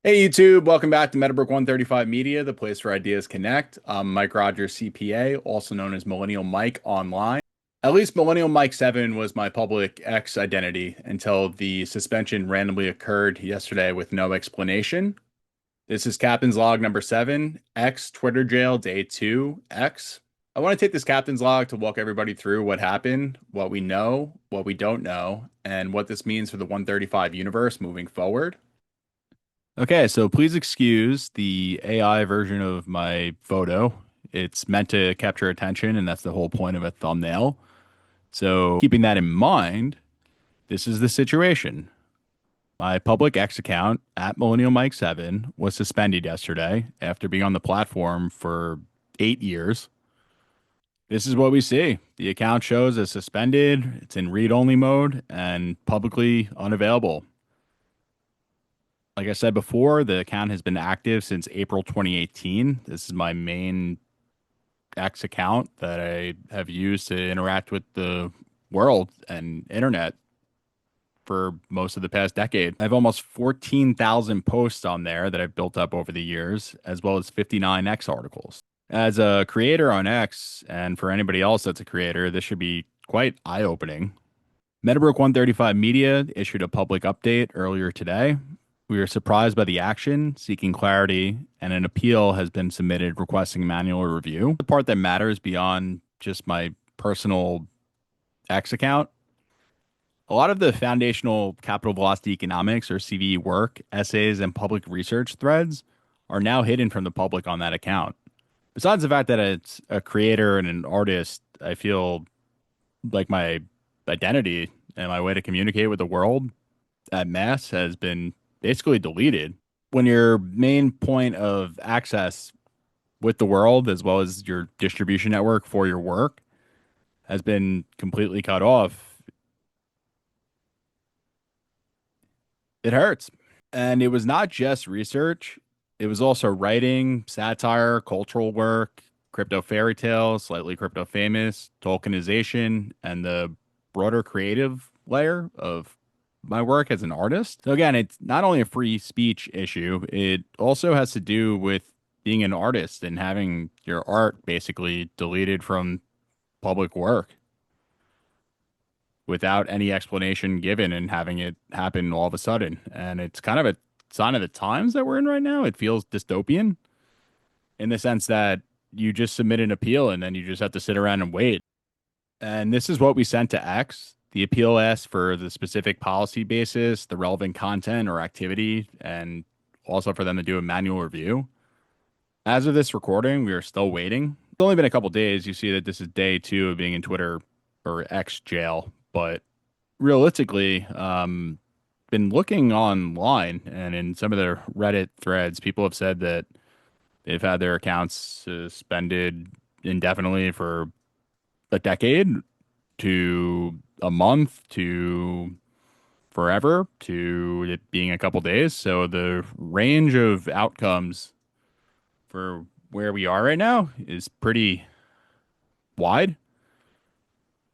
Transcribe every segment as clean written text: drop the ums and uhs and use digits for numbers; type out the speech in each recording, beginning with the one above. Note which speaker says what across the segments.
Speaker 1: Hey YouTube, welcome back to Meadowbrook 135 Media, the place where ideas connect. I'm Mike Rogers, CPA, also known as Millennial Mike online. At least Millennial Mike 7 was my public X identity until the suspension randomly occurred yesterday with no explanation. This is Captain's Log number 7, X Twitter Jail Day 2, X. I want to take this Captain's Log to walk everybody through what happened, what we know, what we don't know, and what this means for the 135 universe moving forward. Okay, so please excuse the AI version of my photo. It's meant to capture attention, and that's the whole point of a thumbnail. So, keeping that in mind, this is the situation. My public X account at Millennial Mike 7 was suspended yesterday after being on the platform for 8 years. This is what we see. The account shows as suspended, it's in read only mode, and publicly unavailable. Like I said before, the account has been active since April 2018. This is my main X account that I have used to interact with the world and internet for most of the past decade. I have almost 14,000 posts on there that I've built up over the years, as well as 59 X articles. As a creator on X, and for anybody else that's a creator, this should be quite eye-opening. Meadowbrook 135 Media issued a public update earlier today. We are surprised by the action, seeking clarity, and an appeal has been submitted requesting manual review. The part that matters beyond just my personal X account, a lot of the foundational capital velocity economics or CVE work, essays, and public research threads are now hidden from the public on that account. Besides the fact that it's a creator and an artist, I feel like my identity and my way to communicate with the world at mass has been basically deleted. When your main point of access with the world, as well as your distribution network for your work, has been completely cut off, it hurts. And it was not just research, it was also writing, satire, cultural work, crypto fairy tales, slightly crypto famous, tokenization, and the broader creative layer of my work as an artist. So again, it's not only a free speech issue, it also has to do with being an artist and having your art basically deleted from public work without any explanation given and having it happen all of a sudden. And it's kind of a sign of the times that we're in right now. It feels dystopian in the sense that you just submit an appeal and then you just have to sit around and wait. And this is what we sent to X. The appeal asks for the specific policy basis, the relevant content or activity, and also for them to do a manual review. As of this recording, we are still waiting. It's only been a couple days. You see that this is day 2 of being in Twitter or X jail, but realistically, been looking online and in some of the Reddit threads, people have said that they've had their accounts suspended indefinitely for a decade to a month to forever to it being a couple days. So the range of outcomes for where we are right now is pretty wide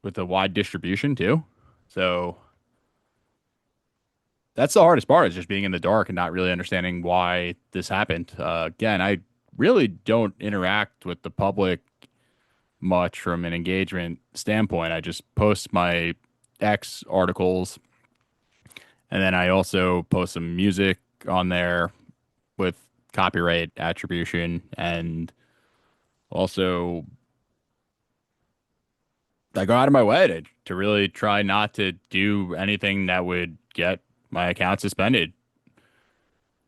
Speaker 1: with a wide distribution too. So that's the hardest part is just being in the dark and not really understanding why this happened. Again, I really don't interact with the public much from an engagement standpoint. I just post my X articles and then I also post some music on there with copyright attribution and also I go out of my way to really try not to do anything that would get my account suspended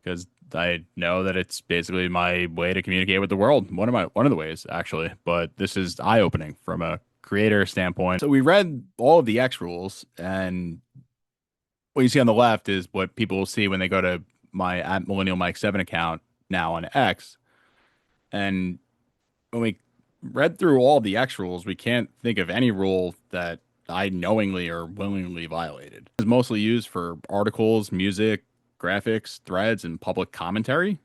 Speaker 1: because I know that it's basically my way to communicate with the world. One of the ways actually, but this is eye-opening from a creator standpoint. So we read all of the X rules, and what you see on the left is what people will see when they go to my at Millennial Mike 7 account now on X. And when we read through all the X rules, we can't think of any rule that I knowingly or willingly violated. It's mostly used for articles, music, graphics, threads, and public commentary.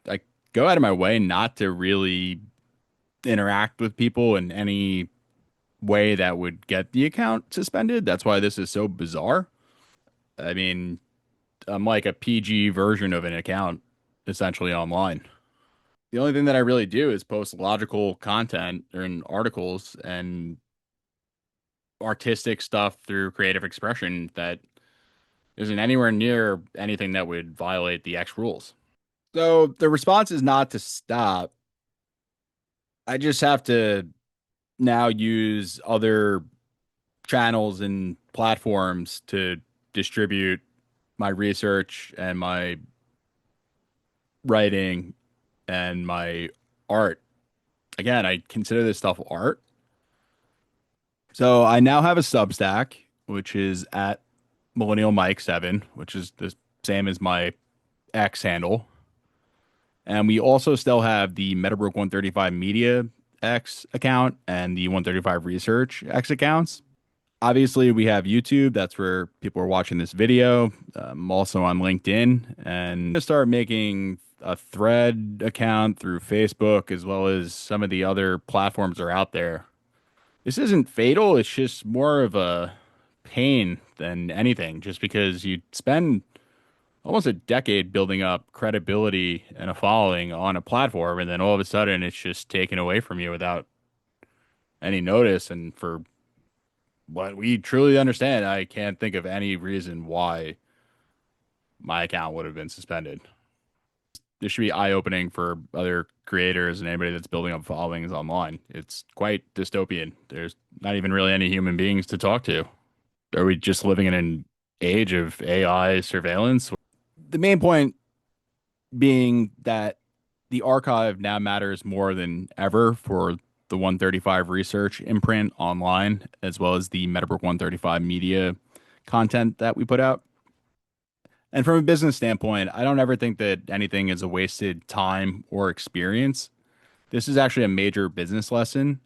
Speaker 1: I go out of my way not to really interact with people in any way that would get the account suspended. That's why this is so bizarre. I mean, I'm like a PG version of an account essentially online. The only thing that I really do is post logical content and articles and artistic stuff through creative expression that isn't anywhere near anything that would violate the X rules. So the response is not to stop. I just have to now use other channels and platforms to distribute my research and my writing and my art. Again, I consider this stuff art. So I now have a Substack, which is at Millennial Mike 7, which is the same as my X handle. And we also still have the Meadowbrook 135 Media X account and the 135 Research X accounts. Obviously, we have YouTube. That's where people are watching this video. I'm also on LinkedIn and I'm gonna start making a thread account through Facebook as well as some of the other platforms that are out there. This isn't fatal. It's just more of a pain than anything, just because you spend almost a decade building up credibility and a following on a platform, and then all of a sudden it's just taken away from you without any notice. And for what we truly understand, I can't think of any reason why my account would have been suspended. This should be eye-opening for other creators and anybody that's building up followings online. It's quite dystopian. There's not even really any human beings to talk to. Are we just living in an age of AI surveillance? The main point being that the archive now matters more than ever for the 135 research imprint online, as well as the Meadowbrook 135 media content that we put out. And from a business standpoint, I don't ever think that anything is a wasted time or experience. This is actually a major business lesson,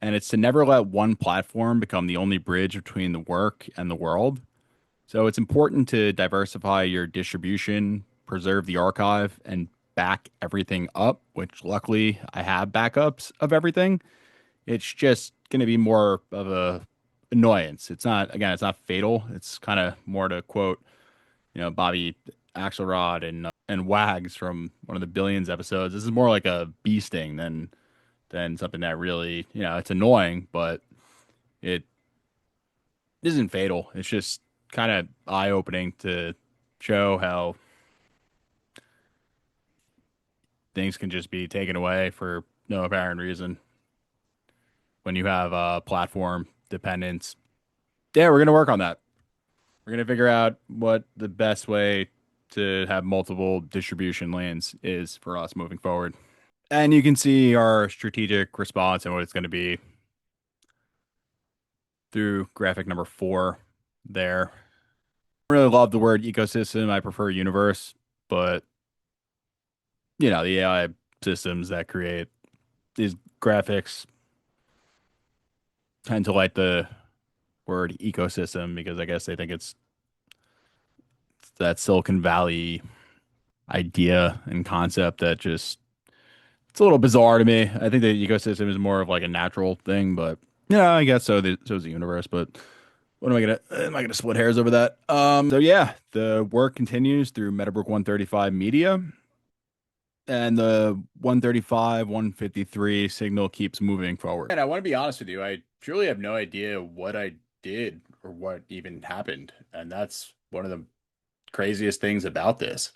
Speaker 1: and it's to never let one platform become the only bridge between the work and the world. So it's important to diversify your distribution, preserve the archive, and back everything up, which luckily I have backups of everything. It's just going to be more of a annoyance. It's not, again, it's not fatal. It's kind of more to quote, Bobby Axelrod and Wags from one of the Billions episodes. This is more like a bee sting than something that really, it's annoying, but it isn't fatal. It's just kind of eye-opening to show how things can just be taken away for no apparent reason when you have platform dependence. Yeah, we're gonna work on that. We're gonna figure out what the best way to have multiple distribution lanes is for us moving forward. And you can see our strategic response and what it's going to be through graphic number 4 there. I really love the word ecosystem. I prefer universe, but the AI systems that create these graphics tend to like the word ecosystem because I guess they think it's that Silicon Valley idea and concept that just it's a little bizarre to me. I think the ecosystem is more of like a natural thing, but yeah, I guess so. So is the universe, but what am I gonna split hairs over that? So yeah, the work continues through Meadowbrook 135 Media, and the 135, 153 signal keeps moving forward. And I want to be honest with you, I truly have no idea what I did or what even happened, and that's one of the craziest things about this.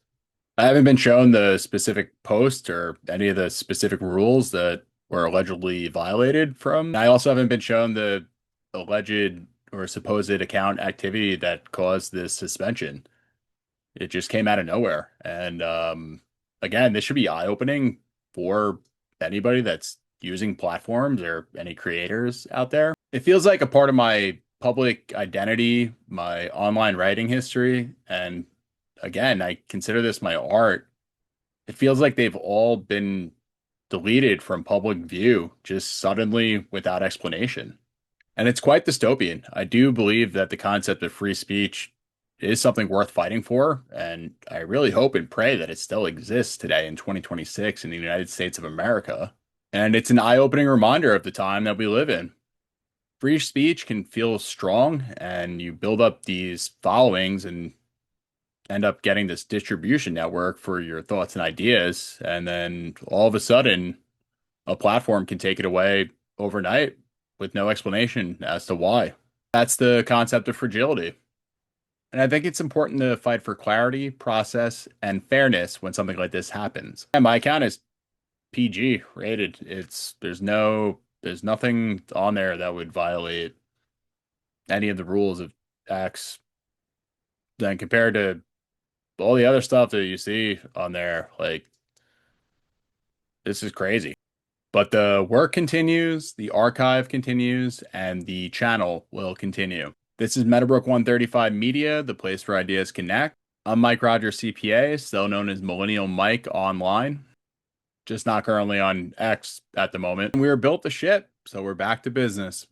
Speaker 1: I haven't been shown the specific post or any of the specific rules that were allegedly violated from. I also haven't been shown the alleged or supposed account activity that caused this suspension. It just came out of nowhere. And again, this should be eye-opening for anybody that's using platforms or any creators out there. It feels like a part of my public identity, my online writing history, and again, I consider this my art. It feels like they've all been deleted from public view just suddenly without explanation. And it's quite dystopian. I do believe that the concept of free speech is something worth fighting for, and I really hope and pray that it still exists today in 2026 in the United States of America. And it's an eye-opening reminder of the time that we live in. Free speech can feel strong, and you build up these followings and end up getting this distribution network for your thoughts and ideas, and then all of a sudden, a platform can take it away overnight with no explanation as to why. That's the concept of fragility. And I think it's important to fight for clarity, process, and fairness when something like this happens. And my account is PG rated. There's nothing on there that would violate any of the rules of X. Then compared to all the other stuff that you see on there, like this is crazy. But the work continues, the archive continues, and the channel will continue. This is Meadowbrook 135 Media, the place where ideas connect. I'm Mike Rogers, CPA, still known as Millennial Mike online, just not currently on X at the moment. We were built to ship, so we're back to business.